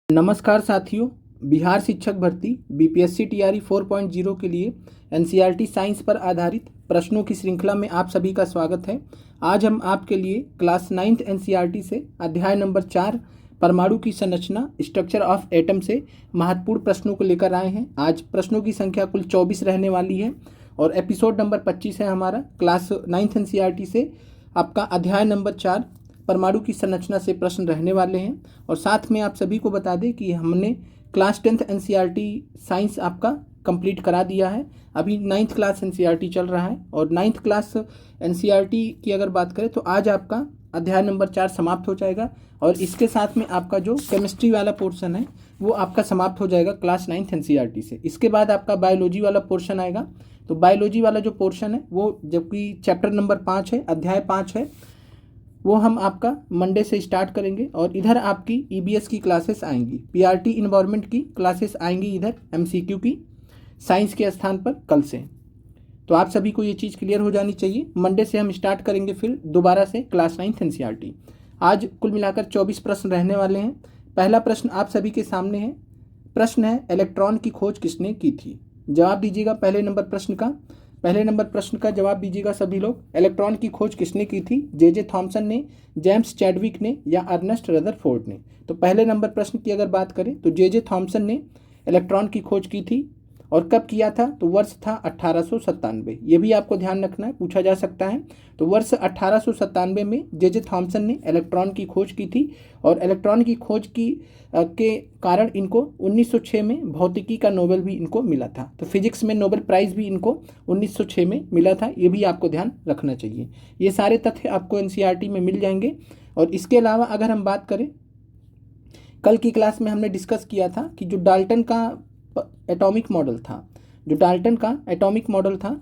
नमस्कार साथियों, बिहार शिक्षक भर्ती बीपीएससी टीआरई 4.0 के लिए एनसीईआरटी साइंस पर आधारित प्रश्नों की श्रृंखला में आप सभी का स्वागत है। आज हम आपके लिए क्लास 9th एनसीईआरटी से अध्याय नंबर 4 परमाणु की संरचना स्ट्रक्चर ऑफ एटम से महत्वपूर्ण प्रश्नों को लेकर आए हैं। आज प्रश्नों की संख्या कुल 24 रहने वाली है और एपिसोड नंबर 25 है हमारा क्लास 9th एनसीईआरटी से आपका अध्याय नंबर 4 परमाणु की संरचना से प्रश्न रहने वाले हैं। और साथ में आप सभी को बता दें कि हमने क्लास 10th एनसीईआरटी साइंस आपका कंप्लीट करा दिया है। अभी 9th क्लास एनसीईआरटी चल रहा है और 9th क्लास एनसीईआरटी की अगर बात करें तो आज आपका अध्याय नंबर 4 समाप्त हो जाएगा और इसके साथ में आपका जो केमिस्ट्री वाला पोर्शन है वो आपका समाप्त हो जाएगा क्लास 9th एनसीईआरटी से। इसके बाद आपका बायोलॉजी वाला पोर्शन आएगा। तो बायोलॉजी वाला जो पोर्शन है वो जबकि चैप्टर नंबर 5 है, अध्याय 5 है, वो हम आपका मंडे से स्टार्ट करेंगे और इधर आपकी ईबीएस की क्लासेस आएंगी, पीआरटी इन्वायरमेंट की क्लासेस आएंगी इधर एमसीक्यू की साइंस के स्थान पर कल से। तो आप सभी को ये चीज़ क्लियर हो जानी चाहिए। मंडे से हम स्टार्ट करेंगे फिर दोबारा से क्लास 9th एनसीईआरटी। आज कुल मिलाकर 24 प्रश्न रहने वाले हैं। पहला प्रश्न आप सभी के सामने है। प्रश्न है, इलेक्ट्रॉन की खोज किसने की थी? जवाब दीजिएगा पहले नंबर प्रश्न का जवाब दीजिएगा सभी लोग। इलेक्ट्रॉन की खोज किसने की थी? जे थॉमसन ने, जेम्स चैडविक ने या अर्नेस्ट रदरफोर्ड ने? तो पहले नंबर प्रश्न की अगर बात करें तो जे थॉमसन ने इलेक्ट्रॉन की खोज की थी और कब किया था? तो वर्ष था 1897। ये भी आपको ध्यान रखना है, पूछा जा सकता है। तो वर्ष 1897 में जे थॉमसन ने इलेक्ट्रॉन की खोज की थी और इलेक्ट्रॉन की खोज की के कारण इनको 1906 में भौतिकी का नोबेल भी इनको मिला था। तो फिजिक्स में नोबेल प्राइज़ भी इनको 1906 में मिला था। ये भी आपको ध्यान रखना चाहिए। ये सारे तथ्य आपको एनसीईआरटी में मिल जाएंगे। और इसके अलावा अगर हम बात करें, कल की क्लास में हमने डिस्कस किया था कि जो डाल्टन का एटॉमिक मॉडल था,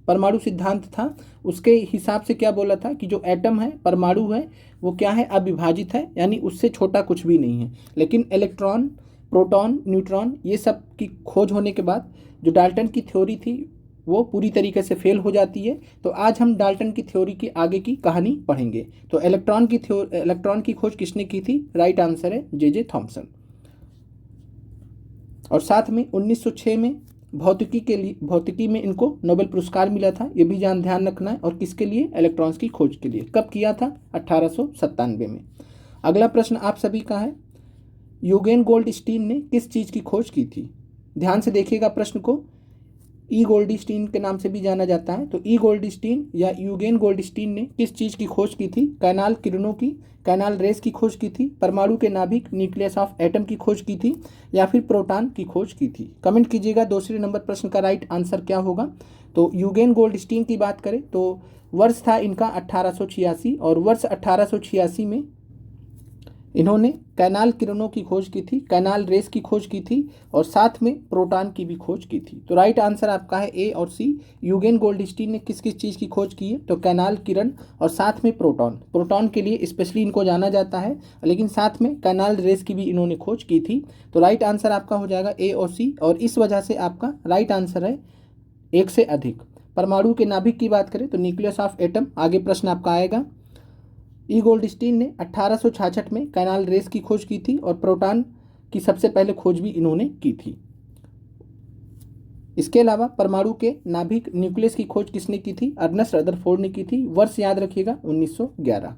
परमाणु सिद्धांत था, उसके हिसाब से क्या बोला था कि जो एटम है, परमाणु है, वो क्या है? अविभाजित है, यानी उससे छोटा कुछ भी नहीं है। लेकिन इलेक्ट्रॉन, प्रोटॉन, न्यूट्रॉन ये सब की खोज होने के बाद जो डाल्टन की थ्योरी थी वो पूरी तरीके से फेल हो जाती है। तो आज हम डाल्टन की थ्योरी की आगे की कहानी पढ़ेंगे। तो इलेक्ट्रॉन की खोज किसने की थी? राइट आंसर है जे थॉमसन। और साथ में 1906 में भौतिकी में इनको नोबेल पुरस्कार मिला था। ये भी ध्यान रखना है। और किसके लिए? इलेक्ट्रॉन्स की खोज के लिए। कब किया था? 1897 में। अगला प्रश्न आप सभी का है, यूगेन गोल्डस्टीन ने किस चीज़ की खोज की थी? ध्यान से देखिएगा प्रश्न को। ई गोल्डस्टीन के नाम से भी जाना जाता है। तो ई गोल्डस्टीन या यूगेन गोल्डस्टीन ने किस चीज़ की खोज की थी? कैनाल किरणों की, कैनाल रेस की खोज की थी, परमाणु के नाभिक न्यूक्लियस ऑफ एटम की खोज की थी या फिर प्रोटॉन की खोज की थी? कमेंट कीजिएगा दूसरे नंबर प्रश्न का राइट आंसर क्या होगा। तो यूगेन गोल्डस्टीन की बात करें तो वर्ष था इनका 1886 और वर्ष 1886 में इन्होंने कैनाल किरणों की खोज की थी, कैनाल रेस की खोज की थी और साथ में प्रोटॉन की भी खोज की थी। तो राइट आंसर आपका है ए और सी। यूगेन गोल्डस्टीन ने किस किस चीज़ की खोज की है? तो कैनाल किरण और साथ में प्रोटॉन के लिए स्पेशली इनको जाना जाता है, लेकिन साथ में कैनाल रेस की भी इन्होंने खोज की थी। तो राइट आंसर आपका हो जाएगा ए और सी और इस वजह से आपका राइट आंसर है एक से अधिक। परमाणु के नाभिक की बात करें तो न्यूक्लियस ऑफ एटम, आगे प्रश्न आपका आएगा। ई गोल्डस्टीन ने 1866 में कैनाल रेस की खोज की थी और प्रोटॉन की सबसे पहले खोज भी इन्होंने की थी। इसके अलावा परमाणु के नाभिक न्यूक्लियस की खोज किसने की थी? अर्नेस्ट रदरफोर्ड ने की थी। वर्ष याद रखिएगा 1911।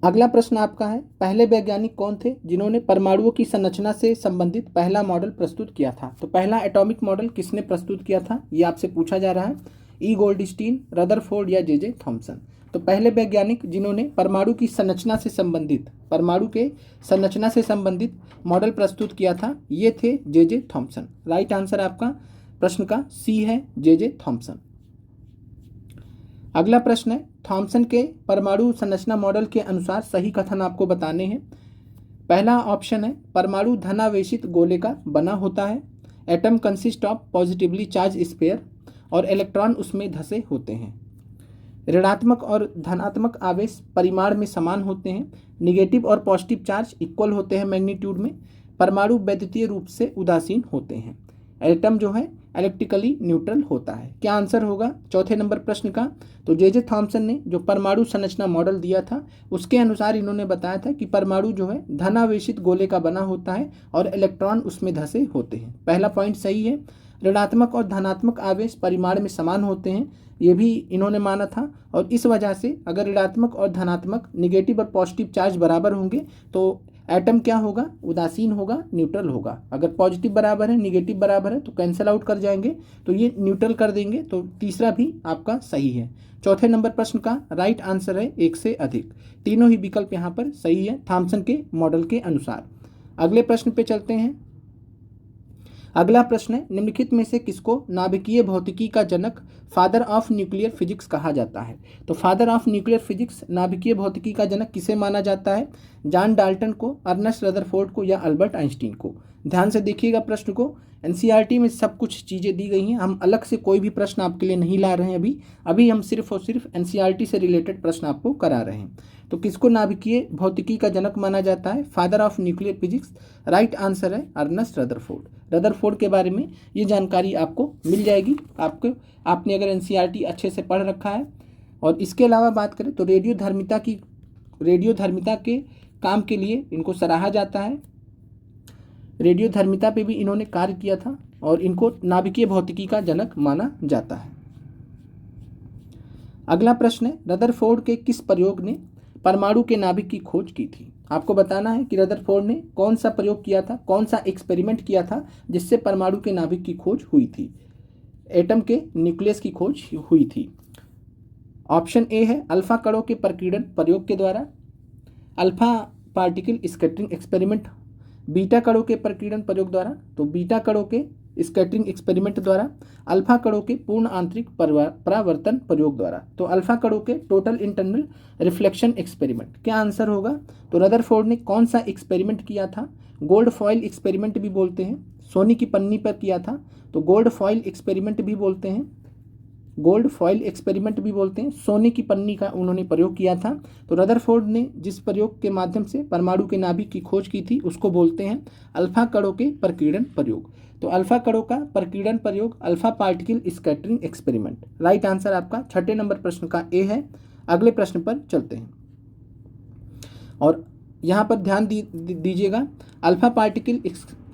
अगला प्रश्न आपका है, पहले वैज्ञानिक कौन थे जिन्होंने परमाणुओं की संरचना से संबंधित पहला मॉडल प्रस्तुत किया था? तो पहला एटॉमिक मॉडल किसने प्रस्तुत किया था, ये आपसे पूछा जा रहा है। ई गोल्डस्टीन, रदरफोर्ड या जे थॉमसन? तो पहले वैज्ञानिक जिन्होंने परमाणु की संरचना से संबंधित, परमाणु के संरचना से संबंधित मॉडल प्रस्तुत किया था, ये थे जे थॉमसन। राइट आंसर आपका प्रश्न का सी है, जे थॉमसन। अगला प्रश्न है, थॉमसन के परमाणु संरचना मॉडल के अनुसार सही कथन आपको बताने हैं। पहला ऑप्शन है, परमाणु धनावेशित गोले का बना होता है, atom consist of positively charge sphere और इलेक्ट्रॉन उसमें धसे होते हैं। ऋणात्मक और धनात्मक आवेश परिमाण में समान होते हैं, निगेटिव और पॉजिटिव चार्ज इक्वल होते हैं मैग्नीट्यूड में, परमाणु वैद्युतीय रूप से उदासीन होते हैं। एटम जो है इलेक्ट्रिकली न्यूट्रल होता है। क्या आंसर होगा चौथे नंबर प्रश्न का? तो जे थॉमसन ने जो परमाणु संरचना मॉडल दिया था उसके अनुसार इन्होंने बताया था कि परमाणु जो है धनावेशित गोले का बना होता है और इलेक्ट्रॉन उसमें धंसे होते हैं। पहला पॉइंट सही है। ऋणात्मक और धनात्मक आवेश परिमाण में समान होते हैं, ये भी इन्होंने माना था। और इस वजह से अगर ऋणात्मक और धनात्मक नेगेटिव और पॉजिटिव चार्ज बराबर होंगे तो एटम क्या होगा? उदासीन होगा, न्यूट्रल होगा। अगर पॉजिटिव बराबर है, नेगेटिव बराबर है तो कैंसिल आउट कर जाएंगे, तो ये न्यूट्रल कर देंगे। तो तीसरा भी आपका सही है। चौथे नंबर प्रश्न का राइट आंसर है एक से अधिक। तीनों ही विकल्प यहाँ पर सही है थॉमसन के मॉडल के अनुसार। अगले प्रश्न पे चलते हैं। अगला प्रश्न है, निम्नलिखित में से किसको नाभिकीय भौतिकी का जनक, फादर ऑफ न्यूक्लियर फिजिक्स कहा जाता है? तो फादर ऑफ न्यूक्लियर फिजिक्स, नाभिकीय भौतिकी का जनक किसे माना जाता है? जॉन डाल्टन को, अर्नेस्ट रदरफोर्ड को या अल्बर्ट आइंस्टीन को? ध्यान से देखिएगा प्रश्न को। एनसीईआरटी में सब कुछ चीज़ें दी गई हैं, हम अलग से कोई भी प्रश्न आपके लिए नहीं ला रहे हैं। अभी हम सिर्फ और सिर्फ एनसीईआरटी से रिलेटेड प्रश्न आपको करा रहे हैं। तो किसको नाभिकीय भौतिकी का जनक माना जाता है? Father of nuclear physics. Right answer है अर्नेस्ट रदरफोर्ड। रदरफोर्ड के बारे में ये जानकारी आपको मिल जाएगी, आपने अगर एनसीईआरटी अच्छे से पढ़ रखा है। और इसके अलावा बात करें तो रेडियोधर्मिता के काम के लिए इनको सराहा जाता है। रेडियोधर्मिता पे भी इन्होंने कार्य किया था और इनको नाभिकीय भौतिकी का जनक माना जाता है। अगला प्रश्न है, रदरफोर्ड के किस प्रयोग ने परमाणु के नाभिक की खोज की थी? आपको बताना है कि रदरफोर्ड ने कौन सा प्रयोग किया था, कौन सा एक्सपेरिमेंट किया था जिससे परमाणु के नाभिक की खोज हुई थी, एटम के न्यूक्लियस की खोज हुई थी। ऑप्शन ए है अल्फा कणों के प्रकीर्णन प्रयोग के द्वारा, alpha particle scattering experiment, beta कणों के प्रकीर्णन प्रयोग द्वारा, तो बीटा कणों के स्कैटरिंग एक्सपेरिमेंट द्वारा, अल्फा कणों के पूर्ण आंतरिक परावर्तन प्रयोग द्वारा। तो अल्फा कणों के टोटल इंटरनल रिफ्लेक्शन एक्सपेरिमेंट। क्या आंसर होगा? तो रदरफोर्ड ने कौन सा एक्सपेरिमेंट किया था? गोल्ड फॉइल एक्सपेरिमेंट भी बोलते हैं, सोने की पन्नी पर किया था तो गोल्ड फॉइल एक्सपेरिमेंट भी बोलते हैं, सोने की पन्नी का उन्होंने प्रयोग किया था। तो रदरफोर्ड ने जिस प्रयोग के माध्यम से परमाणु के नाभिक की खोज की थी उसको बोलते हैं अल्फा कणों के प्रकीर्णन प्रयोग। तो अल्फा कणों का प्रकीर्णन प्रयोग alpha particle scattering experiment. Right answer आपका छठे नंबर प्रश्न का ए है। अगले प्रश्न पर चलते हैं और यहाँ पर ध्यान दीजिएगा। अल्फा पार्टिकल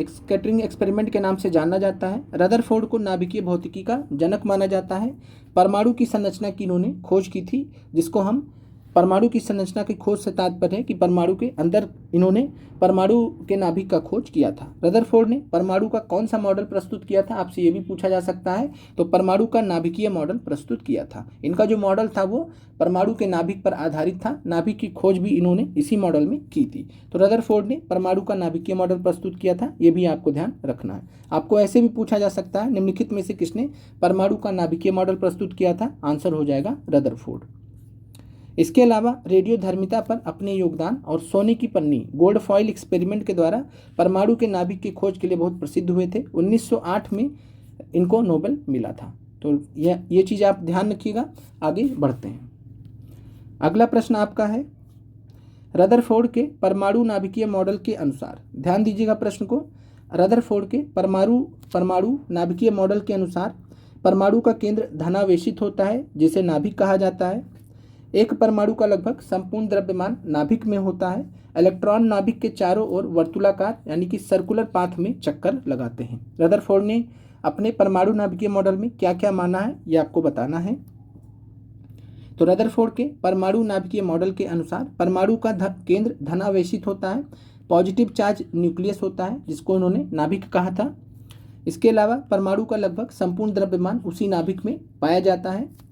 स्कैटरिंग एक्सपेरिमेंट के नाम से जाना जाता है। रदरफोर्ड को नाभिकीय भौतिकी का जनक माना जाता है। परमाणु की संरचना की इन्होंने खोज की थी, जिसको हम परमाणु की संरचना की खोज से तात्पर्य है कि परमाणु के अंदर इन्होंने परमाणु के नाभिक का खोज किया था। रदरफोर्ड ने परमाणु का कौन सा मॉडल प्रस्तुत किया था, आपसे ये भी पूछा जा सकता है। तो परमाणु का नाभिकीय मॉडल प्रस्तुत किया था। इनका जो मॉडल था वो परमाणु के नाभिक पर आधारित था। नाभिक की खोज भी इन्होंने इसी मॉडल में की थी। तो रदरफोर्ड ने परमाणु का नाभिकीय मॉडल प्रस्तुत किया था, ये भी आपको ध्यान रखना है। आपको ऐसे भी पूछा जा सकता है निम्नलिखित में से किसने परमाणु का नाभिकीय मॉडल प्रस्तुत किया था? आंसर हो जाएगा रदरफोर्ड। इसके अलावा रेडियोधर्मिता पर अपने योगदान और सोने की पन्नी गोल्ड फॉइल एक्सपेरिमेंट के द्वारा परमाणु के नाभिक की खोज के लिए बहुत प्रसिद्ध हुए थे। 1908 में इनको नोबेल मिला था। तो ये चीज़ आप ध्यान रखिएगा। आगे बढ़ते हैं। अगला प्रश्न आपका है, रदरफोर्ड के परमाणु नाभिकीय मॉडल के अनुसार, ध्यान दीजिएगा प्रश्न को। रदरफोर्ड के परमाणु नाभिकीय मॉडल के अनुसार परमाणु का केंद्र धनावेशित होता है जिसे नाभिक कहा जाता है। एक परमाणु का लगभग संपूर्ण द्रव्यमान नाभिक में होता है। इलेक्ट्रॉन नाभिक के चारों ओर वर्तुलाकार यानी कि सर्कुलर पाथ में चक्कर लगाते हैं। रदरफोर्ड ने अपने परमाणु नाभिकीय मॉडल में क्या क्या माना है ये आपको बताना है। तो रदरफोर्ड के परमाणु नाभिकीय मॉडल के अनुसार परमाणु का केंद्र धनावेशित होता है, पॉजिटिव चार्ज न्यूक्लियस होता है जिसको उन्होंने नाभिक कहा था। इसके अलावा परमाणु का लगभग संपूर्ण द्रव्यमान उसी नाभिक में पाया जाता है।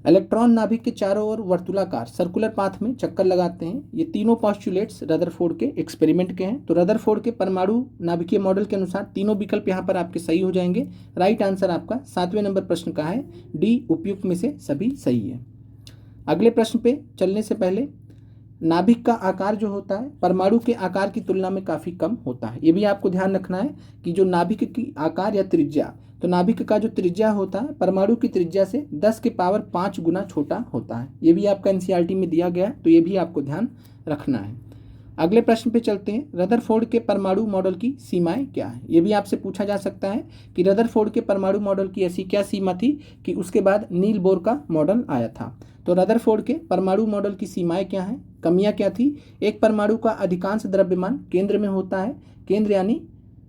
इलेक्ट्रॉन नाभिक के चारों ओर वर्तुलाकार सर्कुलर पाथ में चक्कर लगाते हैं। ये तीनों पोस्टुलेट्स रदरफोर्ड के एक्सपेरिमेंट के हैं। तो रदरफोर्ड के परमाणु नाभिकीय मॉडल के अनुसार तीनों विकल्प यहाँ पर आपके सही हो जाएंगे। राइट आंसर आपका 7वें नंबर प्रश्न का है डी, उपयुक्त में से सभी सही है। अगले प्रश्न पे चलने से पहले, नाभिक का आकार जो होता है परमाणु के आकार की तुलना में काफ़ी कम होता है। ये भी आपको ध्यान रखना है कि जो नाभिक की आकार या त्रिज्या, तो नाभिक का जो त्रिज्या होता है परमाणु की त्रिज्या से 10 के पावर 5 गुना छोटा होता है। ये भी आपका एनसीईआरटी में दिया गया है, तो ये भी आपको ध्यान रखना है। अगले प्रश्न पे चलते हैं। रदरफोर्ड के परमाणु मॉडल की सीमाएं क्या है? ये भी आपसे पूछा जा सकता है कि रदरफोर्ड के परमाणु मॉडल की ऐसी क्या सीमा थी कि उसके बाद नील बोर का मॉडल आया था। तो रदरफोर्ड के परमाणु मॉडल की सीमाएं क्या हैं, कमियां क्या थी? एक, परमाणु का अधिकांश द्रव्यमान केंद्र में होता है। केंद्र यानी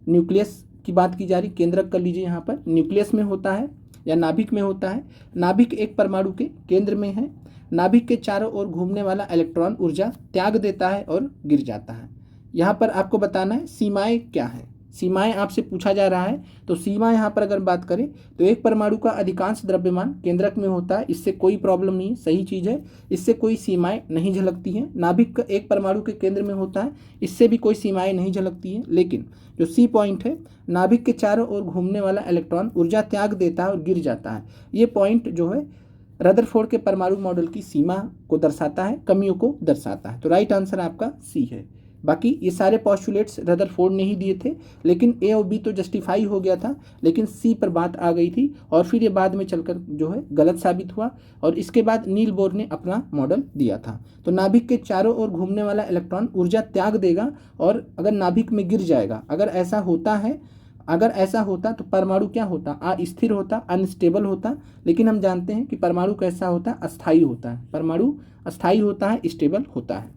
न्यूक्लियस की बात की जा रही, केंद्रक कर लीजिए, यहाँ पर न्यूक्लियस में होता है या नाभिक में होता है। नाभिक एक परमाणु के केंद्र में है। नाभिक के चारों ओर घूमने वाला इलेक्ट्रॉन ऊर्जा त्याग देता है और गिर जाता है। यहाँ पर आपको बताना है सीमाएं क्या हैं। सीमाएं आपसे पूछा जा रहा है, तो सीमा यहाँ पर अगर बात करें तो एक परमाणु का अधिकांश द्रव्यमान केंद्रक में होता है, इससे कोई प्रॉब्लम नहीं है, सही चीज़ है, इससे कोई सीमाएं नहीं झलकती हैं। नाभिक का एक परमाणु के केंद्र में होता है, इससे भी कोई सीमाएं नहीं झलकती हैं। लेकिन जो सी पॉइंट है, नाभिक के चारों ओर घूमने वाला इलेक्ट्रॉन ऊर्जा त्याग देता है और गिर जाता है, ये पॉइंट जो है रदरफोर्ड के परमाणु मॉडल की सीमा को दर्शाता है, कमियों को दर्शाता है। तो राइट आंसर आपका सी है। बाकी ये सारे पॉस्टुलेट्स रदरफोर्ड ने ही दिए थे, लेकिन ए और बी तो जस्टिफाई हो गया था, लेकिन सी पर बात आ गई थी और फिर ये बाद में चलकर जो है गलत साबित हुआ और इसके बाद नील बोर ने अपना मॉडल दिया था। तो नाभिक के चारों ओर घूमने वाला इलेक्ट्रॉन ऊर्जा त्याग देगा और अगर नाभिक में गिर जाएगा, अगर ऐसा होता है, अगर ऐसा होता तो परमाणु क्या होता, अस्थिर होता, अनस्टेबल होता। लेकिन हम जानते हैं कि परमाणु कैसा होता है, अस्थायी होता है। परमाणु अस्थायी होता है, स्टेबल होता है।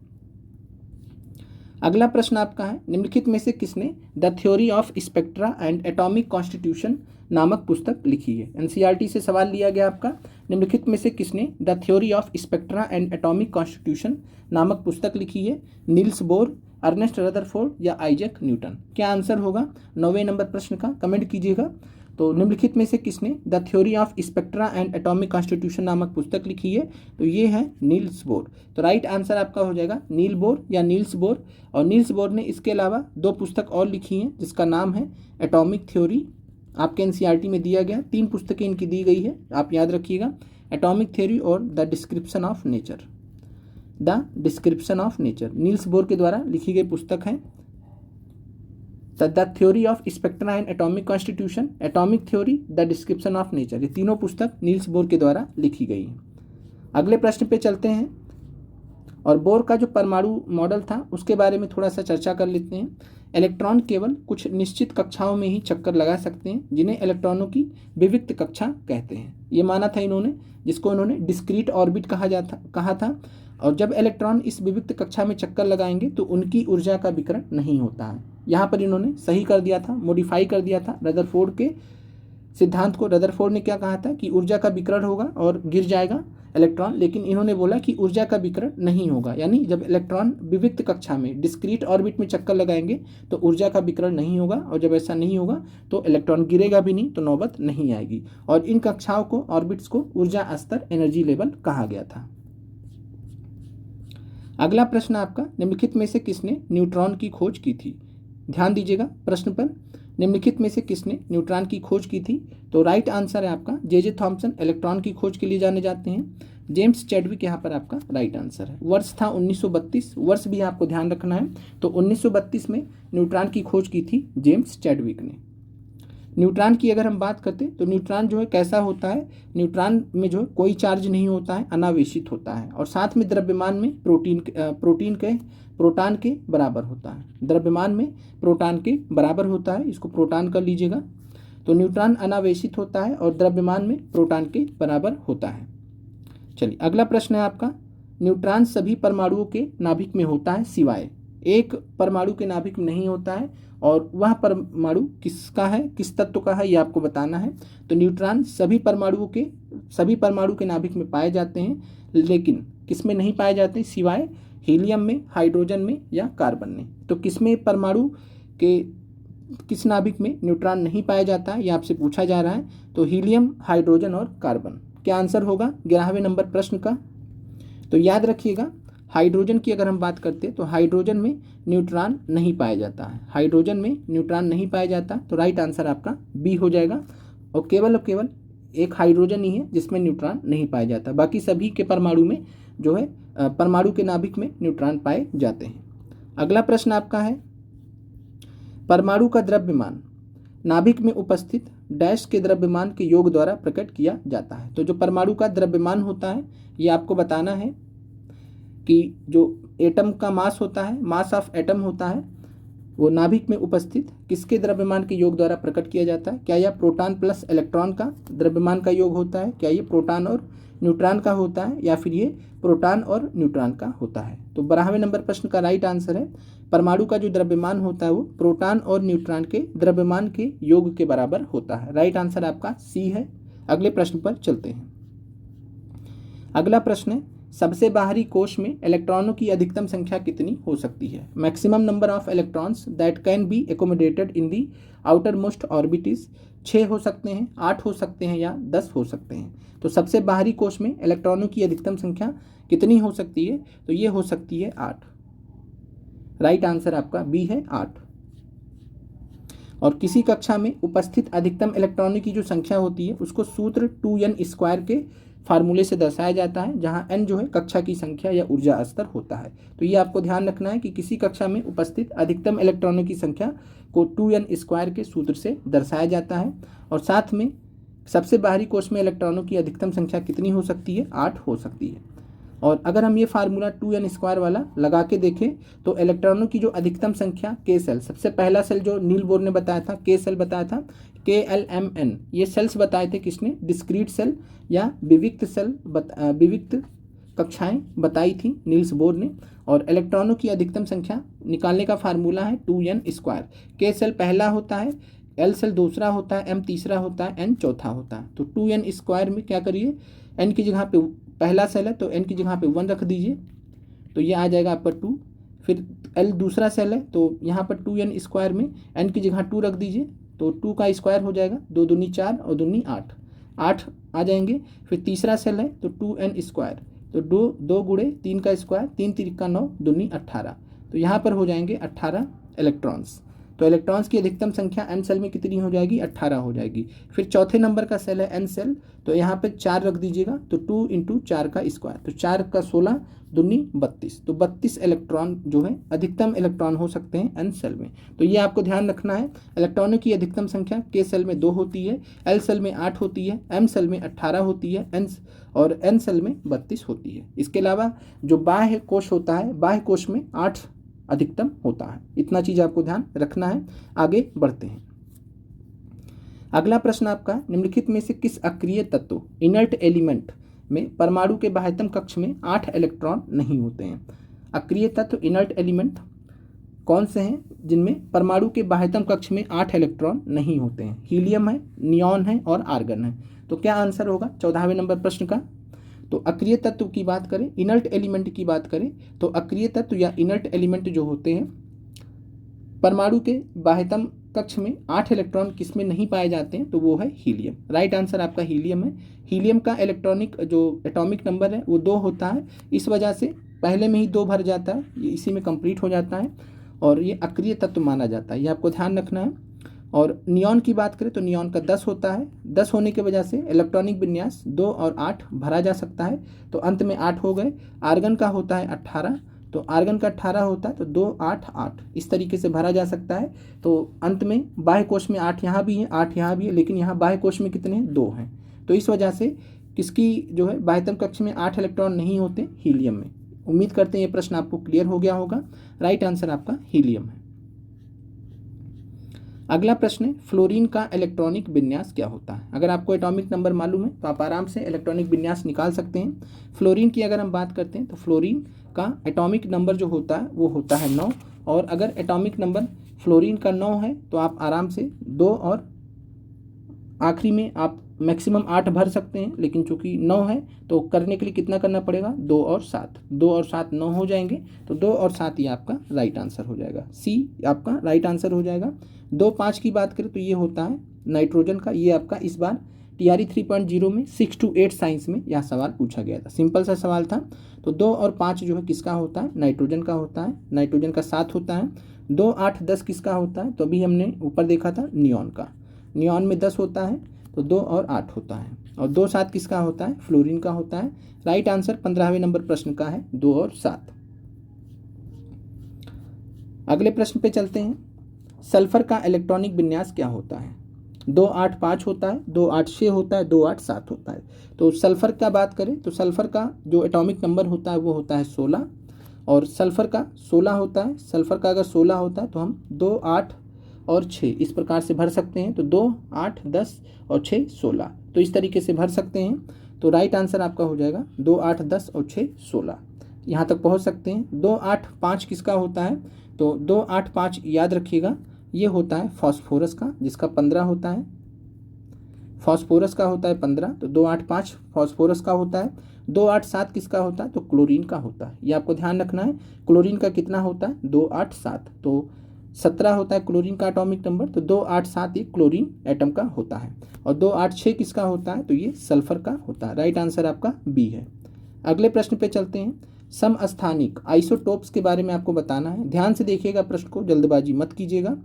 अगला प्रश्न आपका है, निम्नलिखित में से किसने the theory of spectra and atomic constitution नामक पुस्तक लिखी है? एनसीईआरटी से सवाल लिया गया आपका, निम्नलिखित में से किसने the theory of spectra and atomic constitution नामक पुस्तक लिखी है? नील्स बोर, अर्नेस्ट रदरफोर्ड या आइजैक न्यूटन? क्या आंसर होगा 9वें नंबर प्रश्न का, कमेंट कीजिएगा। तो निम्नलिखित में से किसने the theory of spectra and atomic constitution नामक पुस्तक लिखी है? तो ये है नील्स बोर। तो राइट आंसर आपका हो जाएगा नील बोर या नील्स बोर। और नील्स बोर ने इसके अलावा 2 पुस्तक और लिखी हैं जिसका नाम है एटॉमिक थ्योरी, आपके एनसीईआरटी में दिया गया, 3 पुस्तकें इनकी दी गई है, आप याद रखिएगा, एटॉमिक थ्योरी और the description of nature. The description of nature Niels Bohr के द्वारा लिखी गई पुस्तक है। The theory of spectra and atomic constitution, atomic theory, the description of nature, ये तीनों पुस्तक नील्स बोर के द्वारा लिखी गई हैं। अगले प्रश्न पे चलते हैं और बोर का जो परमाणु मॉडल था उसके बारे में थोड़ा सा चर्चा कर लेते हैं। इलेक्ट्रॉन केवल कुछ निश्चित कक्षाओं में ही चक्कर लगा सकते हैं, जिन्हें इलेक्ट्रॉनों की विविक्त कक्षा कहते हैं। ये माना था इन्होंने, जिसको इन्होंने डिस्क्रीट ऑर्बिट कहा था। और जब इलेक्ट्रॉन इस विविक्त कक्षा में चक्कर लगाएंगे तो उनकी ऊर्जा का विकिरण नहीं होता है। यहाँ पर इन्होंने सही कर दिया था, मॉडिफाई कर दिया था रदरफोर्ड के सिद्धांत को। रदरफोर्ड ने क्या कहा था कि ऊर्जा का विकिरण होगा और गिर जाएगा इलेक्ट्रॉन, लेकिन इन्होंने बोला कि ऊर्जा का विकिरण नहीं होगा, यानी जब इलेक्ट्रॉन विविक्त कक्षा में डिस्क्रीट ऑर्बिट में चक्कर लगाएंगे तो ऊर्जा का विकिरण नहीं होगा, और जब ऐसा नहीं होगा तो इलेक्ट्रॉन गिरेगा भी नहीं, तो नौबत नहीं आएगी। और इन कक्षाओं को, ऑर्बिट्स को ऊर्जा स्तर, एनर्जी लेवल कहा गया था। अगला प्रश्न आपका, निम्नलिखित में से किसने न्यूट्रॉन की खोज की थी? ध्यान दीजिएगा प्रश्न पर, निम्नलिखित में से किसने न्यूट्रॉन की खोज की थी? तो राइट आंसर है आपका जे थॉमसन इलेक्ट्रॉन की खोज के लिए जाने जाते हैं। जेम्स चैडविक यहाँ पर आपका राइट आंसर है। वर्ष था 1932, वर्ष भी आपको ध्यान रखना है। तो 1932 में न्यूट्रॉन की खोज की थी जेम्स चैडविक ने। न्यूट्रॉन की अगर हम बात करते तो न्यूट्रॉन जो है कैसा होता है, न्यूट्रॉन में जो है कोई चार्ज नहीं होता है, अनावेशित होता है, और साथ में द्रव्यमान में प्रोटॉन के बराबर होता है। द्रव्यमान में प्रोटॉन के बराबर होता है, इसको प्रोटॉन कर लीजिएगा। तो न्यूट्रॉन अनावेशित होता है और द्रव्यमान में प्रोटॉन के बराबर होता है। चलिए अगला प्रश्न है आपका, न्यूट्रॉन सभी परमाणुओं के नाभिक में होता है सिवाय एक परमाणु के नाभिक में नहीं होता है, और वह परमाणु किसका है, किस तत्व का है, ये आपको बताना है। तो न्यूट्रॉन सभी परमाणु के नाभिक में पाए जाते हैं, लेकिन किस में नहीं पाए जाते, सिवाय हीलियम में, हाइड्रोजन में या कार्बन में। तो किसमें परमाणु के किस नाभिक में न्यूट्रॉन नहीं पाया जाता है, ये आपसे पूछा जा रहा है। तो हीलियम, हाइड्रोजन और कार्बन। क्या आंसर होगा 11वें नंबर प्रश्न का? तो याद रखिएगा, हाइड्रोजन की अगर हम बात करते हैं तो हाइड्रोजन में न्यूट्रॉन नहीं पाया जाता है, हाइड्रोजन में न्यूट्रॉन नहीं पाया जाता। तो राइट आंसर आपका बी हो जाएगा। और केवल एक हाइड्रोजन ही है जिसमें न्यूट्रॉन नहीं पाया जाता, बाकी सभी के परमाणु में जो है परमाणु के नाभिक में न्यूट्रॉन पाए जाते हैं। अगला प्रश्न आपका है, परमाणु का द्रव्यमान नाभिक में उपस्थित डैश के द्रव्यमान के योग द्वारा प्रकट किया जाता है। तो जो परमाणु का द्रव्यमान होता है, ये आपको बताना है कि जो एटम का मास होता है, मास ऑफ एटम होता है, वो नाभिक में उपस्थित किसके द्रव्यमान के योग द्वारा प्रकट किया जाता है? क्या यह प्रोटॉन प्लस इलेक्ट्रॉन का द्रव्यमान का योग होता है? क्या ये प्रोटॉन और न्यूट्रॉन का होता है या फिर ये प्रोटॉन और न्यूट्रॉन का होता है? तो 12वें नंबर प्रश्न का राइट आंसर है परमाणु का जो द्रव्यमान होता है वो प्रोटॉन और न्यूट्रॉन के द्रव्यमान के योग के बराबर होता है। राइट आंसर आपका सी है। अगले प्रश्न पर चलते हैं। अगला प्रश्न है, सबसे बाहरी कोश में इलेक्ट्रॉनों की अधिकतम संख्या कितनी हो सकती है? Maximum number of electrons that can be accommodated in the outer most orbit is 6 हो सकते हैं, 8 हो सकते हैं या 10 हो सकते हैं। तो सबसे बाहरी कोश में इलेक्ट्रॉनों की अधिकतम संख्या कितनी हो सकती है? तो ये हो सकती है 8। राइट आंसर आपका बी है 8। और किसी कक्षा में उपस्थित अधिकतम इलेक्ट्रॉनों की जो संख्या होती है उसको सूत्र 2n² के फार्मूले से दर्शाया जाता है, जहां n जो है कक्षा की संख्या या ऊर्जा स्तर होता है। तो ये आपको ध्यान रखना है कि किसी कक्षा में उपस्थित अधिकतम इलेक्ट्रॉनों की संख्या को 2n² के सूत्र से दर्शाया जाता है। और साथ में सबसे बाहरी कोश में इलेक्ट्रॉनों की अधिकतम संख्या कितनी हो सकती है? 8 हो सकती है। और अगर हम ये फार्मूला 2n² वाला लगा के देखें तो इलेक्ट्रॉनों की जो अधिकतम संख्या के सेल, सबसे पहला सेल जो नील बोर ने बताया था के सेल बताया था, KLMN, ये सेल्स बताए थे किसने? डिस्क्रीट सेल या विविक्त सेल, विविक्त कक्षाएं बताई थी नील्स बोर ने। और इलेक्ट्रॉनों की अधिकतम संख्या निकालने का फार्मूला है 2n²। के सेल पहला होता है, एल सेल दूसरा होता है, एम तीसरा होता है, एन चौथा होता है। तो 2n² में क्या करिए, एन की जगह पे पहला सेल है तो एन की जगह पे 1 रख दीजिए, तो ये आ जाएगा आपका 2। फिर एल दूसरा सेल है तो यहाँ पर 2n² में एन की जगह 2 रख दीजिए, तो 2 का स्क्वायर हो जाएगा, 2 दूनी 4 और दूनी 8, 8 आ जाएंगे। फिर तीसरा सेल है तो 2n², तो 2 गुणे 3 का स्क्वायर, 3 3 का 9, दूनी 18, तो यहाँ पर हो जाएंगे 18 इलेक्ट्रॉन्स। तो इलेक्ट्रॉन्स की अधिकतम संख्या एम सेल में कितनी हो जाएगी? 18 हो जाएगी। फिर चौथे नंबर का सेल है एन सेल, तो यहाँ पे 4 रख दीजिएगा, तो 2 × 4 का स्क्वायर, तो 4 का 16, दूनी 32, तो 32 इलेक्ट्रॉन जो है अधिकतम इलेक्ट्रॉन हो सकते हैं एन सेल में। तो ये आपको ध्यान रखना है, इलेक्ट्रॉनों की अधिकतम संख्या के सेल में 2 होती है, एल सेल में 8 होती है, एम सेल में 18 होती है, और एन सेल में 32 होती है। इसके अलावा जो बाह्य कोश होता है, बाह्य कोश में 8 अधिकतम होता है। इतना चीज आपको ध्यान रखना है। आगे बढ़ते हैं। अगला प्रश्न आपका, निम्नलिखित में से किस अक्रिय तत्व इनर्ट एलिमेंट में परमाणु के बाह्यतम कक्ष में 8 इलेक्ट्रॉन नहीं होते हैं? अक्रिय तत्व इनर्ट एलिमेंट कौन से हैं जिनमें परमाणु के बाह्यतम कक्ष में 8 इलेक्ट्रॉन नहीं होते हैं? हीलियम है, नियॉन है और आर्गन है। तो क्या आंसर होगा 14वें नंबर प्रश्न का? तो अक्रिय तत्व की बात करें, इनर्ट एलिमेंट की बात करें, तो अक्रिय तत्व या इनर्ट एलिमेंट जो होते हैं परमाणु के बाह्यतम कक्ष में 8 इलेक्ट्रॉन किसमें नहीं पाए जाते हैं? तो वो है हीलियम। राइट आंसर आपका हीलियम है। हीलियम का इलेक्ट्रॉनिक जो एटॉमिक नंबर है वो 2 होता है, इस वजह से पहले में ही 2 भर जाता है, ये इसी में कंप्लीट हो जाता है और ये अक्रिय तत्व माना जाता है, ये आपको ध्यान रखना है। और नियॉन की बात करें तो नियॉन का 10 होता है, 10 होने की वजह से इलेक्ट्रॉनिक विन्यास 2 और 8 भरा जा सकता है, तो अंत में 8 हो गए। आर्गन का होता है 18, तो आर्गन का 18 होता है, तो 2 8 8 इस तरीके से भरा जा सकता है। तो अंत में बाह्य कोश में 8 यहाँ भी है, 8 यहाँ भी है, लेकिन यहाँ बाह्य कोश में कितने हैं? 2 हैं। तो इस वजह से किसकी जो है बाह्यतम कक्ष में 8 इलेक्ट्रॉन नहीं होते? हीलियम में। उम्मीद करते हैं ये प्रश्न आपको क्लियर हो गया होगा। राइट आंसर आपका हीलियम है। अगला प्रश्न है, फ्लोरीन का इलेक्ट्रॉनिक विन्यास क्या होता है? अगर आपको एटॉमिक नंबर मालूम है तो आप आराम से इलेक्ट्रॉनिक विन्यास निकाल सकते हैं। फ्लोरीन की अगर हम बात करते हैं तो फ्लोरीन का एटॉमिक नंबर जो होता है वो होता है 9, और अगर एटॉमिक नंबर फ्लोरीन का 9 है तो आप आराम से 2 और आखिरी में आप मैक्सिमम 8 भर सकते हैं, लेकिन चूंकि 9 है तो करने के लिए कितना करना पड़ेगा? 2 और 7, 2 और 7 9 हो जाएंगे, तो 2 और 7 ये आपका राइट आंसर हो जाएगा, सी आपका राइट आंसर हो जाएगा। 2 5 की बात करें तो ये होता है नाइट्रोजन का। ये आपका इस बार TRE 3.0 में 6 to 8 साइंस में यह सवाल पूछा गया था, सिंपल सा सवाल था। तो 2 और 5 जो है किसका होता है? नाइट्रोजन का होता है, नाइट्रोजन का 7 होता है। 2 8 10 किसका होता है? तो अभी हमने ऊपर देखा था नियॉन का, नियॉन में 10 होता है, तो 2 और 8 होता है। और 2 7 किसका होता है? फ्लोरीन का होता है। राइट आंसर 15वें नंबर प्रश्न का है 2 और 7। अगले प्रश्न पे चलते हैं। सल्फर का इलेक्ट्रॉनिक विन्यास क्या होता है? 2 8 5 होता है, 2 8 6 होता है, 2 8 7 होता है। तो सल्फर का बात करें तो सल्फर का जो एटॉमिक नंबर होता है वो होता है 16, और सल्फ़र का 16 होता है। सल्फ़र का अगर 16 होता है तो हम 2, 8 और 6 इस प्रकार से भर सकते हैं। तो 2, 8, 10 और 6, 16, तो इस तरीके से भर सकते हैं। तो राइट आंसर आपका हो जाएगा 2, 8, 10 और 6, 16। यहाँ तक पहुँच सकते हैं। 2, 8, 5 किसका होता है? तो 2, 8, 5 याद रखिएगा, ये होता है फॉस्फोरस का, जिसका 15 होता है। फॉस्फोरस का होता है 15, तो 2, 8, 5 फॉस्फोरस का होता है। 2, 8, 7 किसका होता है? तो क्लोरीन का होता है। ये आपको ध्यान रखना है। क्लोरीन का कितना होता है? 2, 8, 7, तो 17 होता है क्लोरीन का एटॉमिक नंबर। तो 2, 8, 7 ये क्लोरीन एटम का होता है। और 2, 8, 6 किसका होता है? तो ये सल्फर का होता है। राइट आंसर आपका बी है। अगले प्रश्न पे चलते हैं। समस्थानिक आइसोटोप्स के बारे में आपको बताना है। ध्यान से देखिएगा प्रश्न को, जल्दबाजी मत कीजिएगा,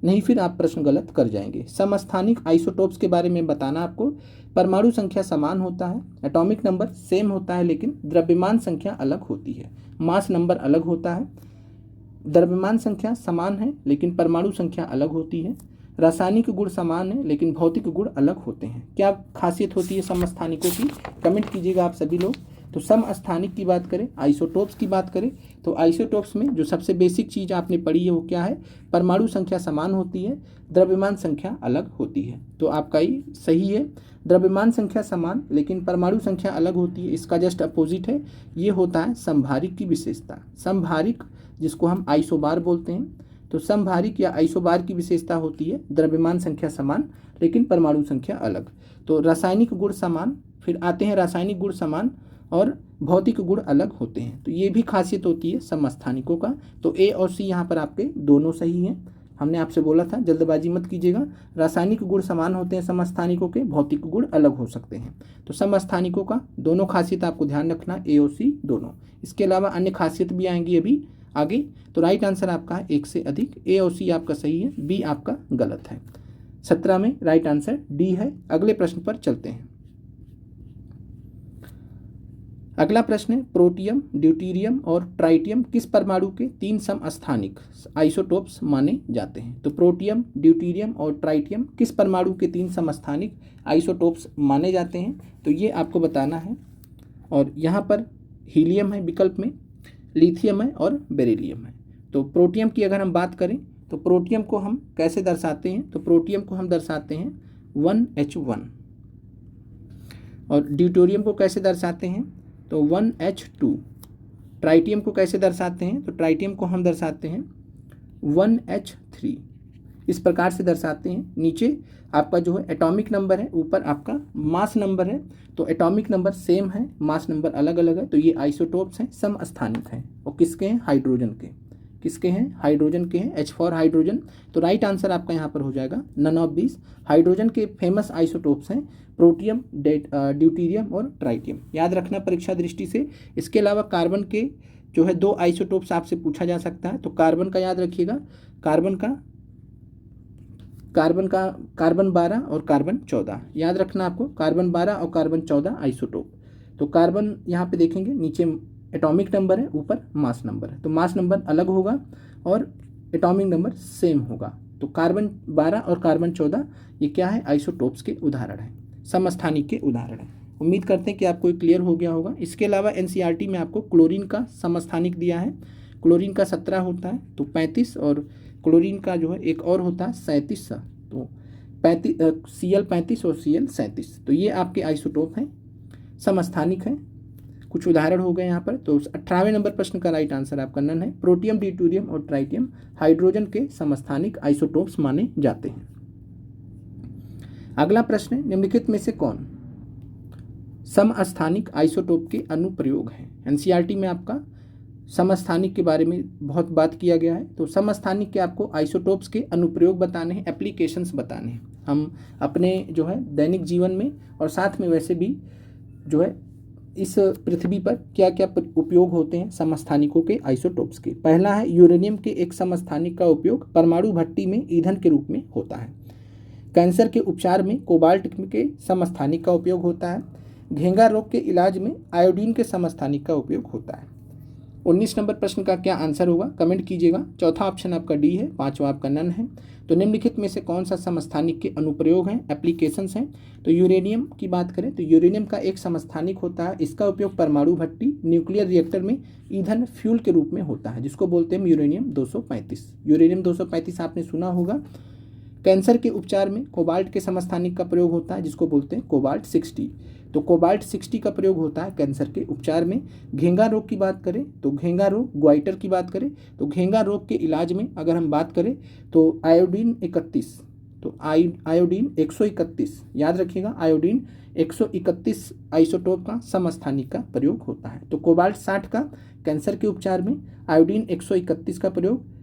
नहीं फिर आप प्रश्न गलत कर जाएंगे। समस्थानिक आइसोटोप्स के बारे में बताना आपको। परमाणु संख्या समान होता है, एटॉमिक नंबर सेम होता है, लेकिन द्रव्यमान संख्या अलग होती है। मास नंबर अलग होता है। द्रव्यमान संख्या समान है लेकिन परमाणु संख्या अलग होती है। रासायनिक गुण समान है लेकिन भौतिक गुण अलग होते हैं। क्या खासियत होती है समस्थानिकों की? कमेंट कीजिएगा आप सभी लोग। तो समस्थानिक की बात करें, आइसोटोप्स की बात करें, तो आइसोटोप्स में जो सबसे बेसिक चीज़ आपने पढ़ी है वो क्या है? परमाणु संख्या समान होती है, द्रव्यमान संख्या अलग होती है। तो आपका ये सही है। द्रव्यमान संख्या समान लेकिन परमाणु संख्या अलग होती है, इसका जस्ट अपोजिट है। ये होता है समभारिक की विशेषता। समभारिक जिसको हम आइसोबार बोलते हैं, तो समभारिक या आइसोबार की विशेषता होती है द्रव्यमान संख्या समान लेकिन परमाणु संख्या अलग। तो रासायनिक गुण समान, फिर आते हैं रासायनिक गुण समान और भौतिक गुण अलग होते हैं। तो ये भी खासियत होती है समस्थानिकों का। तो ए और सी यहाँ पर आपके दोनों सही हैं। हमने आपसे बोला था जल्दबाजी मत कीजिएगा। रासायनिक गुण समान होते हैं समस्थानिकों के, भौतिक गुण अलग हो सकते हैं। तो समस्थानिकों का दोनों खासियत आपको ध्यान रखना, ए और सी दोनों। इसके अलावा अन्य खासियत भी आएंगी अभी आगे। तो राइट आंसर आपका है 1 से अधिक। ए और सी आपका सही है, बी आपका गलत है। 17 में राइट आंसर डी है। अगले प्रश्न पर चलते हैं। अगला प्रश्न है, प्रोटियम, ड्यूटीरियम और ट्राइटियम किस परमाणु के 3 समस्थानिक आइसोटोप्स माने जाते हैं? तो प्रोटियम, ड्यूटीरियम और ट्राइटियम किस परमाणु के 3 समस्थानिक आइसोटोप्स माने जाते हैं? तो ये आपको बताना है। और यहाँ पर हीलियम है विकल्प में, लिथियम है और बेरिलियम है। तो प्रोटियम की अगर हम बात करें तो प्रोटियम को हम कैसे दर्शाते हैं? तो प्रोटियम को हम दर्शाते हैं 1H1। और ड्यूटेरियम को कैसे दर्शाते हैं? तो 1H2। ट्राइटियम को कैसे दर्शाते हैं? तो ट्राइटियम को हम दर्शाते हैं 1H3। इस प्रकार से दर्शाते हैं। नीचे आपका जो है एटॉमिक नंबर है, ऊपर आपका मास नंबर है। तो एटॉमिक नंबर सेम है, मास नंबर अलग अलग है। तो ये आइसोटोप्स हैं, समस्थानिक हैं। और किसके हैं? हाइड्रोजन के। किसके हैं? हाइड्रोजन के हैं, H फॉर हाइड्रोजन। तो राइट आंसर आपका यहाँ पर हो जाएगा नन ऑफ दिस। हाइड्रोजन के फेमस आइसोटोप्स हैं प्रोटियम, ड्यूटीरियम और ट्राइटियम। याद रखना परीक्षा दृष्टि से। इसके अलावा कार्बन के जो है 2 आइसोटोप्स आपसे पूछा जा सकता है। तो कार्बन का याद रखिएगा, कार्बन 12 और कार्बन 14 याद रखना आपको। कार्बन 12 और कार्बन 14 आइसोटोप। तो कार्बन यहाँ पे देखेंगे, नीचे एटॉमिक नंबर है, ऊपर मास नंबर है। तो मास नंबर अलग होगा और एटॉमिक नंबर सेम होगा। तो कार्बन 12 और कार्बन 14 ये क्या है? आइसोटोप्स के उदाहरण हैं, समस्थानिक के उदाहरण हैं। उम्मीद करते हैं कि आपको क्लियर हो गया होगा। इसके अलावा एनसीईआरटी में आपको क्लोरीन का समस्थानिक दिया है। क्लोरीन का 17 होता है, तो 35, और क्लोरीन का जो है एक और होता है 37। तो 35 Cl और Cl 37। तो ये आपके आइसोटोप हैं, समस्थानिक हैं। कुछ उदाहरण हो गए यहाँ पर। तो 18वें नंबर प्रश्न का राइट आंसर आपका नन है। प्रोटियम, ड्यूटेरियम और ट्राइटियम हाइड्रोजन के समस्थानिक आइसोटोप्स माने जाते हैं। अगला प्रश्न है, निम्नलिखित में से कौन समस्थानिक आइसोटोप के अनुप्रयोग हैं? एनसीईआरटी में आपका समस्थानिक के बारे में बहुत बात किया गया है। तो समस्थानिक के आपको आइसोटोप्स के अनुप्रयोग बताने हैं, एप्लीकेशंस बताने हैं। हम अपने जो है दैनिक जीवन में और साथ में वैसे भी जो है इस पृथ्वी पर क्या क्या उपयोग होते हैं समस्थानिकों के आइसोटोप्स के। पहला है, यूरेनियम के एक समस्थानिक का उपयोग परमाणु भट्टी में ईंधन के रूप में होता है। कैंसर के उपचार में कोबाल्ट के समस्थानिक का उपयोग होता है। घेंगा रोग के इलाज में आयोडीन के समस्थानिक का उपयोग होता है। 19 नंबर प्रश्न का क्या आंसर होगा कमेंट कीजिएगा। चौथा ऑप्शन आपका डी है, पांचवा आपका नन है। तो निम्नलिखित में से कौन सा समस्थानिक के अनुप्रयोग हैं, एप्लीकेशंस हैं। तो यूरेनियम की बात करें तो यूरेनियम का एक समस्थानिक होता है, इसका उपयोग परमाणु भट्टी न्यूक्लियर रिएक्टर में ईंधन फ्यूल के रूप में होता है, जिसको बोलते हैं यूरेनियम 235। यूरेनियम 235 आपने सुना होगा। कैंसर के उपचार में कोबाल्ट के समस्थानिक का प्रयोग होता है, जिसको बोलते हैं कोबाल्ट 60। तो कोबाल्ट 60 का प्रयोग होता है कैंसर के उपचार में। घेंगा रोग की बात करें तो घेंगा रोग, ग्वाइटर की बात करें तो घेंगा रोग के इलाज में अगर हम बात करें तो आयोडीन 31, तो आयोडीन 131, याद रखिएगा आयोडीन 131 आइसोटोप का समस्थानिक का प्रयोग होता है। तो कोबाल्ट 60 का कैंसर के उपचार में, आयोडीन 131 का प्रयोग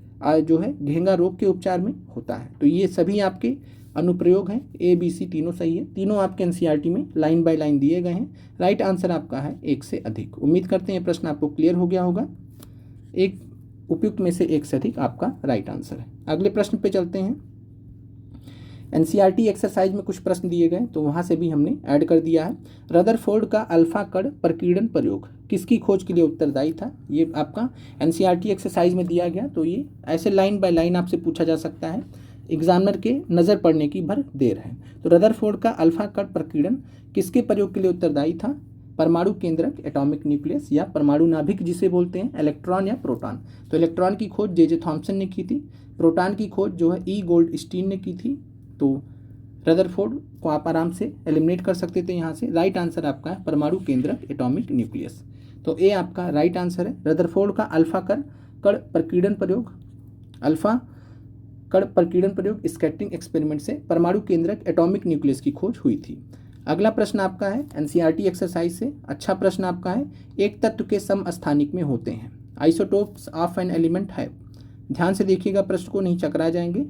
जो है घेंगा रोग के उपचार में होता है। तो ये सभी आपके अनुप्रयोग हैं, ए बी सी तीनों सही है, तीनों आपके एनसीईआरटी में लाइन बाय लाइन दिए गए हैं। राइट आंसर आपका है एक से अधिक। उम्मीद करते हैं ये प्रश्न आपको क्लियर हो गया होगा। एक उपयुक्त में से एक से अधिक आपका राइट आंसर है। अगले प्रश्न पे चलते हैं। एनसीईआरटी एक्सरसाइज में कुछ प्रश्न दिए गए तो वहाँ से भी हमने ऐड कर दिया है। रदरफोर्ड का अल्फा कण प्रकीर्णन प्रयोग किसकी खोज के लिए उत्तरदायी था, ये आपका एनसीईआरटी एक्सरसाइज में दिया गया। तो ये ऐसे लाइन बाय लाइन आपसे पूछा जा सकता है, एग्जामिनर के नज़र पड़ने की भर देर है। तो रदरफोर्ड का अल्फा कण प्रकीर्णन किसके प्रयोग के लिए उत्तरदायी था, परमाणु केंद्रक एटॉमिक न्यूक्लियस या परमाणु नाभिक जिसे बोलते हैं, इलेक्ट्रॉन या प्रोटॉन। तो इलेक्ट्रॉन की खोज जे थॉम्सन ने की थी, प्रोटॉन की खोज जो है ई गोल्डस्टीन ने की थी। तो रदरफोर्ड को आप आराम से एलिमिनेट कर सकते थे यहाँ से। राइट आंसर आपका है परमाणु केंद्रक एटॉमिक न्यूक्लियस। तो ए आपका राइट आंसर है। रदरफोर्ड का अल्फा कण प्रकीर्णन प्रयोग, अल्फा कण प्रकीर्णन प्रयोग स्कैटरिंग एक्सपेरिमेंट से परमाणु केंद्रक एटॉमिक न्यूक्लियस की खोज हुई थी। अगला प्रश्न आपका है एनसीईआरटी एक्सरसाइज से, अच्छा प्रश्न आपका है, एक तत्व के समस्थानिक में होते हैं, आइसोटोप्स ऑफ एन एलिमेंट है। ध्यान से देखिएगा प्रश्न को, नहीं चकरा जाएंगे।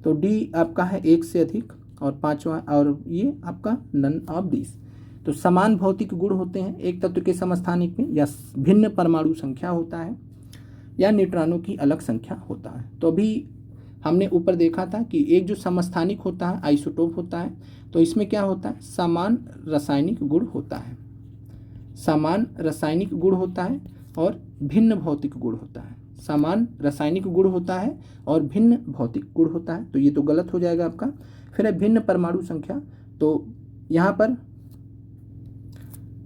तो डी आपका है एक से अधिक और पांचवा, और ये आपका नन ऑफ दिस। तो समान भौतिक गुण होते हैं एक तत्व के समस्थानिक में, या भिन्न परमाणु संख्या होता है, या न्यूट्रॉनों की अलग संख्या होता है। तो अभी हमने ऊपर देखा था कि एक जो समस्थानिक होता है आइसोटोप होता है, तो इसमें क्या होता है, समान रासायनिक गुण होता है, समान रासायनिक गुण होता है और भिन्न भौतिक गुण होता है। समान रासायनिक गुण होता है और भिन्न भौतिक गुण होता है, तो ये तो गलत हो जाएगा आपका। फिर है भिन्न परमाणु संख्या, तो यहाँ पर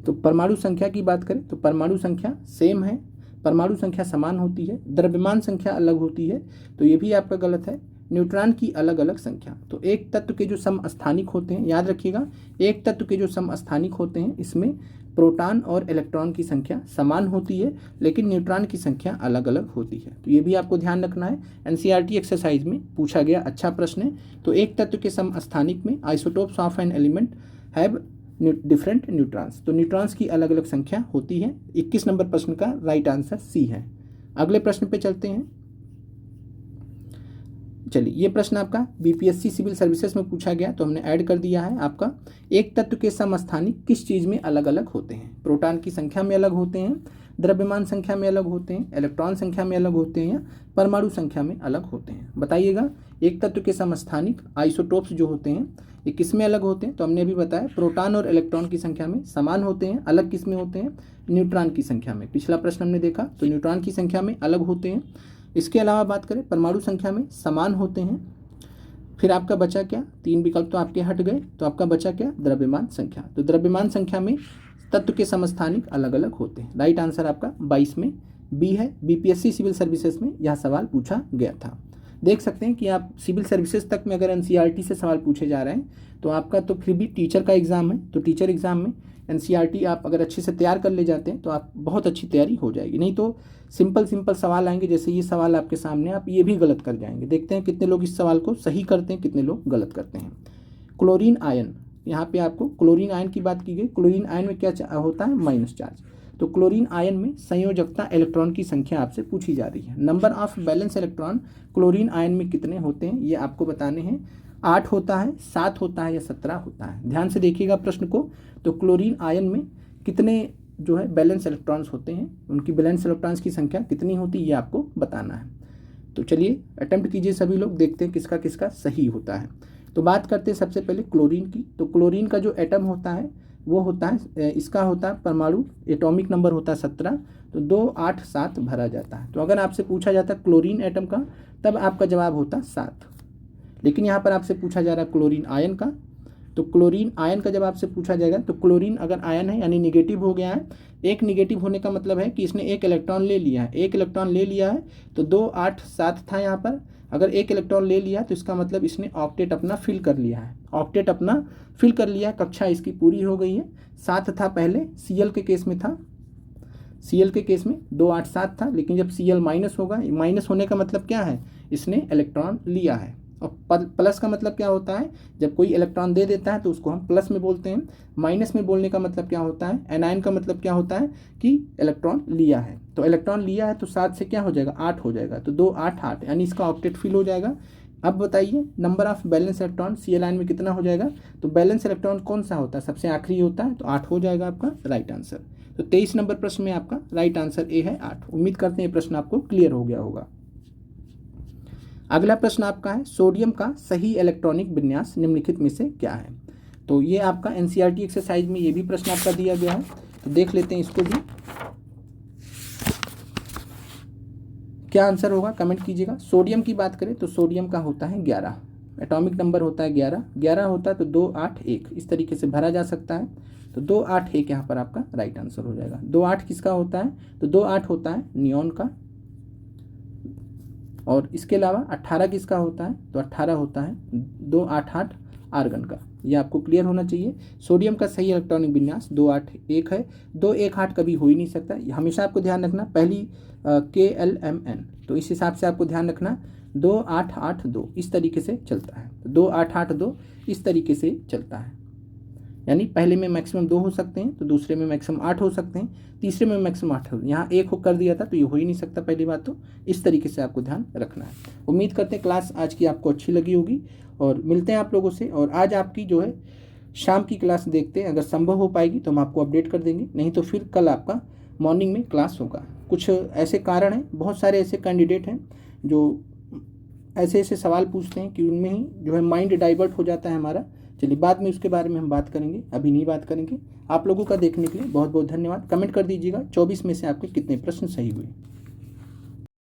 तो परमाणु संख्या की बात करें तो परमाणु संख्या सेम है, परमाणु संख्या समान होती है, द्रव्यमान संख्या अलग होती है, तो ये भी आपका गलत है। न्यूट्रॉन की अलग अलग संख्या, तो एक तत्व के जो समस्थानिक होते हैं, याद रखिएगा एक तत्व के जो समस्थानिक होते हैं इसमें प्रोटॉन और इलेक्ट्रॉन की संख्या समान होती है, लेकिन न्यूट्रॉन की संख्या अलग अलग होती है। तो ये भी आपको ध्यान रखना है, एनसीईआरटी एक्सरसाइज में पूछा गया अच्छा प्रश्न है। तो एक तत्व के समस्थानिक में isotopes of an element have different neutrons, तो न्यूट्रॉन्स की अलग अलग संख्या होती है। 21 नंबर प्रश्न का राइट आंसर सी है। अगले प्रश्न पे चलते हैं। चलिए, ये प्रश्न आपका बीपीएससी सिविल सर्विसेज में पूछा गया, तो हमने ऐड कर दिया है आपका, एक तत्व के समस्थानिक किस चीज़ में अलग अलग होते हैं, प्रोटॉन की संख्या में अलग होते हैं, द्रव्यमान संख्या में अलग होते हैं, इलेक्ट्रॉन संख्या में अलग होते हैं, या परमाणु संख्या में अलग होते हैं, बताइएगा। एक तत्व के समस्थानिक आइसोटोप्स जो होते हैं ये किस में अलग होते हैं, तो हमने अभी बताया प्रोटॉन और इलेक्ट्रॉन की संख्या में समान होते हैं, अलग किस में होते हैं, न्यूट्रॉन की संख्या में। पिछला प्रश्न हमने देखा तो न्यूट्रॉन की संख्या में अलग होते हैं। इसके अलावा बात करें परमाणु संख्या में समान होते हैं। फिर आपका बचा क्या, तीन विकल्प तो आपके हट गए, तो आपका बचा क्या, द्रव्यमान संख्या। तो द्रव्यमान संख्या में तत्व के समस्थानिक अलग अलग होते हैं। राइट आंसर आपका 22 में बी है। बीपीएससी सिविल सर्विसेज में यह सवाल पूछा गया था। देख सकते हैं कि आप सिविल सर्विसेज तक में अगर एनसीईआरटी से सवाल पूछे जा रहे हैं तो आपका तो फिर भी टीचर का एग्ज़ाम है, तो टीचर एग्ज़ाम में एनसीईआरटी आप अगर अच्छे से तैयार कर ले जाते हैं तो आप बहुत अच्छी तैयारी हो जाएगी। नहीं तो सिंपल सवाल आएंगे, जैसे ये सवाल आपके सामने, आप ये भी गलत कर जाएंगे। देखते हैं कितने लोग इस सवाल को सही करते हैं, कितने लोग गलत करते हैं। क्लोरीन आयन, यहाँ पे आपको क्लोरीन आयन की बात की गई। क्लोरीन आयन में क्या होता है, माइनस चार्ज। तो क्लोरीन आयन में संयोजकता इलेक्ट्रॉन की संख्या आपसे पूछी जा रही है। Number of balance electron chlorine ion में कितने होते हैं ये आपको बताने हैं। 8 होता है, 7 होता है या 17 होता है। ध्यान से देखिएगा प्रश्न को। तो क्लोरीन आयन में कितने जो है बैलेंस इलेक्ट्रॉन्स होते हैं, उनकी बैलेंस इलेक्ट्रॉन्स की संख्या कितनी होती है ये आपको बताना है। तो चलिए अटेम्प्ट कीजिए सभी लोग, देखते हैं किसका किसका सही होता है। तो बात करते हैं सबसे पहले क्लोरीन की। तो क्लोरीन का जो एटम होता है वो होता है, इसका होता है परमाणु एटॉमिक नंबर होता है 17, तो 2 8 7 भरा जाता है। तो अगर आपसे पूछा जाता है क्लोरीन एटम का, तब आपका जवाब होता 7। लेकिन यहाँ पर आपसे पूछा जा रहा है क्लोरीन आयन का, तो क्लोरीन आयन का जब आपसे पूछा जाएगा तो क्लोरीन अगर आयन है यानी निगेटिव हो गया है, एक निगेटिव होने का मतलब है कि इसने एक इलेक्ट्रॉन ले लिया है, एक इलेक्ट्रॉन ले लिया है, तो 2 8 7 था यहाँ पर। अगर एक इलेक्ट्रॉन ले लिया तो इसका मतलब इसने ऑक्टेट अपना फिल कर लिया है, ऑक्टेट अपना फिल कर लिया है, कक्षा इसकी पूरी हो गई है। 7 था पहले Cl के केस में था, Cl के केस में 2 8 7 था, लेकिन जब Cl माइनस होगा, माइनस होने का मतलब क्या है, इसने इलेक्ट्रॉन लिया है। और प्लस का मतलब क्या होता है, जब कोई इलेक्ट्रॉन दे देता है तो उसको हम प्लस में बोलते हैं। माइनस में बोलने का मतलब क्या होता है, एनायन का मतलब क्या होता है कि इलेक्ट्रॉन लिया है। तो इलेक्ट्रॉन लिया है तो 7 से क्या हो जाएगा, 8 हो जाएगा, तो 2 8 8 यानी इसका ऑक्टेट फिल हो जाएगा। अब बताइए number of balance electron Cl ion में कितना हो जाएगा, तो बैलेंस इलेक्ट्रॉन कौन सा होता है, सबसे आखिरी होता है, तो 8 हो जाएगा आपका राइट आंसर। तो 23 नंबर प्रश्न में आपका राइट आंसर ए है 8। उम्मीद करते हैं ये प्रश्न आपको क्लियर हो गया होगा। अगला प्रश्न आपका है, सोडियम का सही इलेक्ट्रॉनिक विन्यास निम्नलिखित में से क्या है। तो ये आपका एनसीईआरटी एक्सरसाइज में ये भी प्रश्न आपका दिया गया है, तो देख लेते हैं इसको भी। क्या आंसर होगा कमेंट कीजिएगा। सोडियम की बात करें तो सोडियम का होता है 11, एटॉमिक नंबर होता है 11, 11 होता है तो 2 8 1 इस तरीके से भरा जा सकता है। तो 2 8 1 यहाँ पर आपका राइट आंसर हो जाएगा। 2 8 किसका होता है, तो 2 8 होता है नियॉन का। और इसके अलावा 18 किसका होता है, तो 18 होता है 2 8 8 आर्गन का। ये आपको क्लियर होना चाहिए। सोडियम का सही इलेक्ट्रॉनिक विन्यास 2 8 1 है, 2 1 8 कभी हो ही नहीं सकता। हमेशा आपको ध्यान रखना पहली KLMN, तो इस हिसाब से आपको ध्यान रखना 2 8 8 2 इस तरीके से चलता है, तो 2 8 8 2 इस तरीके से चलता है। यानी पहले में मैक्सिमम 2 हो सकते हैं, तो दूसरे में मैक्सिमम 8 हो सकते हैं, तीसरे में मैक्सिमम 8 हो। यहाँ 1 हो कर दिया था तो ये हो ही नहीं सकता पहली बात, तो इस तरीके से आपको ध्यान रखना है। उम्मीद करते हैं क्लास आज की आपको अच्छी लगी होगी और मिलते हैं आप लोगों से। और आज आपकी जो है शाम की क्लास देखते हैं, अगर संभव हो पाएगी तो हम आपको अपडेट कर देंगे, नहीं तो फिर कल आपका मॉर्निंग में क्लास होगा। कुछ ऐसे कारण हैं, बहुत सारे ऐसे कैंडिडेट हैं जो ऐसे ऐसे सवाल पूछते हैं कि उनमें ही जो है माइंड डाइवर्ट हो जाता है हमारा। चलिए बाद में उसके बारे में हम बात करेंगे, अभी नहीं बात करेंगे। आप लोगों का देखने के लिए बहुत बहुत धन्यवाद। कमेंट कर दीजिएगा 24 में से आपके कितने प्रश्न सही हुए।